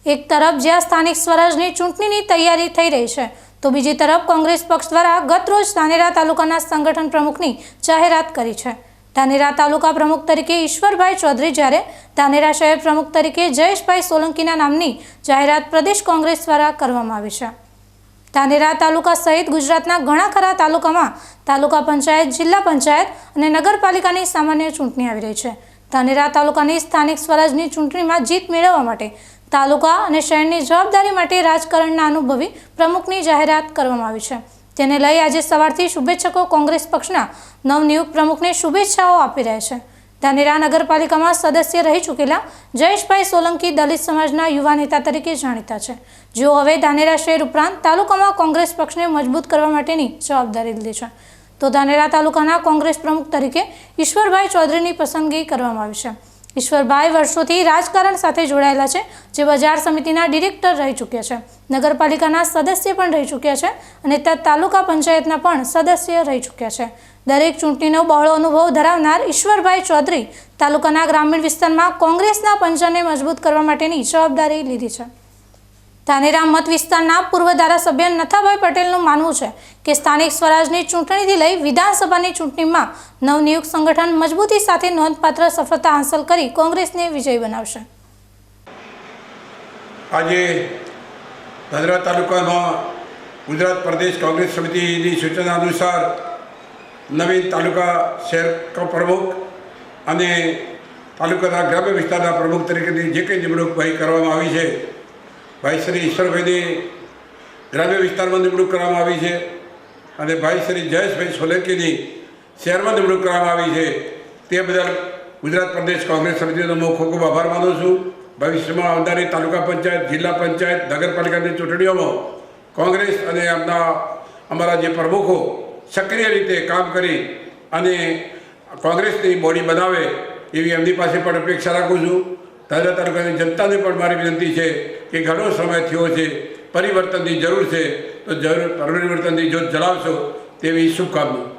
એક તરફ જ્યાં સ્થાનિક સ્વરાજની ચૂંટણીની તૈયારી થઈ રહી છે, તો બીજી તરફ કોંગ્રેસ પક્ષ દ્વારા ગતરોજ ધાનેરા તાલુકાના સંગઠન પ્રમુખની જાહેરાત કરી છે। ધાનેરા તાલુકા પ્રમુખ તરીકે ઈશ્વરભાઈ ચૌધરી, જ્યારે ધાનેરા શહેર પ્રમુખ તરીકે જયેશભાઈ સોલંકીના નામની જાહેરાત પ્રદેશ કોંગ્રેસ દ્વારા કરવામાં આવી છે। ધાનેરા તાલુકા સહિત ગુજરાતના ઘણા ખરા તાલુકામાં તાલુકા પંચાયત, જિલ્લા પંચાયત અને નગરપાલિકાની સામાન્ય ચૂંટણી આવી રહી છે। ધાનેરા તાલુકાની સ્થાનિક સ્વરાજની ચૂંટણીમાં જીત મેળવવા માટે તાલુકા અને શહેરની જવાબદારી માટે રાજકારણના અનુભવી પ્રમુખની જાહેરાત કરવામાં આવી છે। તેને લઈ આજે સવારથી શુભેચ્છકો કોંગ્રેસ પક્ષના નવનિયુક્ત પ્રમુખને શુભેચ્છાઓ આપી રહ્યા છે। ધાનેરા નગરપાલિકામાં સદસ્ય રહી ચૂકેલા જયેશભાઈ સોલંકી દલિત સમાજના યુવા નેતા તરીકે જાણીતા છે, જેઓ હવે ધાનેરા શહેર ઉપરાંત તાલુકામાં કોંગ્રેસ પક્ષને મજબૂત કરવા માટેની જવાબદારી લીધી છે। તો ધાનેરા તાલુકાના કોંગ્રેસ પ્રમુખ તરીકે ઈશ્વરભાઈ ચૌધરીની પસંદગી કરવામાં આવી છે। ઈશ્વરભાઈ વર્ષોથી રાજકારણ સાથે જોડાયેલા છે, જે બજાર સમિતિના ડિરેક્ટર રહી ચૂક્યા છે, નગરપાલિકાના સદસ્ય પણ રહી ચૂક્યા છે અને તાલુકા પંચાયતના પણ સદસ્ય રહી ચૂક્યા છે। દરેક ચૂંટણીનો બહોળો અનુભવ ધરાવનાર ઈશ્વરભાઈ ચૌધરી તાલુકાના ગ્રામીણ વિસ્તારમાં કોંગ્રેસના પંજાને મજબૂત કરવા માટેની જવાબદારી લીધી છે। ધાનેરા મત વિસ્તારના પૂર્વ ધારાસભ્ય નથાભાઈ પટેલનું માનવું છે કે સ્થાનિક સ્વરાજની ચૂંટણીથી લઈ વિધાનસભાની ચૂંટણીમાં નવનિયુક્ત સંગઠન મજબૂતી સાથે નોંધપાત્ર સફળતા હાંસલ કરી કોંગ્રેસને વિજયી બનાવશે। આજે ધાનેરા તાલુકામાં ગુજરાત પ્રદેશ કોંગ્રેસ સમિતિની સૂચના અનુસાર નવીન તાલુકા શહેર પ્રમુખ અને તાલુકાના ગ્રામ્ય વિસ્તારના પ્રમુખ તરીકેની જે કંઈ નિમણૂક ભાઈ કરવામાં આવી છે, ભાઈ શ્રી ઈશ્વરભાઈની ગ્રામ્ય વિસ્તારમાં નિમણૂક કરવામાં આવી છે અને ભાઈ શ્રી જયેશભાઈ સોલંકીની શહેરમાં નિમણૂક કરવામાં આવી છે। તે બદલ ગુજરાત પ્રદેશ કોંગ્રેસ સમિતિનો હું ખૂબ ખૂબ આભાર માનું છું। ભવિષ્યમાં આવનારી તાલુકા પંચાયત, જિલ્લા પંચાયત, નગરપાલિકાની ચૂંટણીઓમાં કોંગ્રેસ અને અમારા જે પ્રમુખો સક્રિય રીતે કામ કરી અને કોંગ્રેસની બોડી બનાવે એવી એમની પાસે પણ અપેક્ષા રાખું છું। ધાનેરા તાલુકાની જનતાને પણ મારી વિનંતી છે કે ઘણો સમય થયો છે, પરિવર્તનની જરૂર છે, તો પરિવર્તનની જોત જણાવશો તેવી શુભકામના।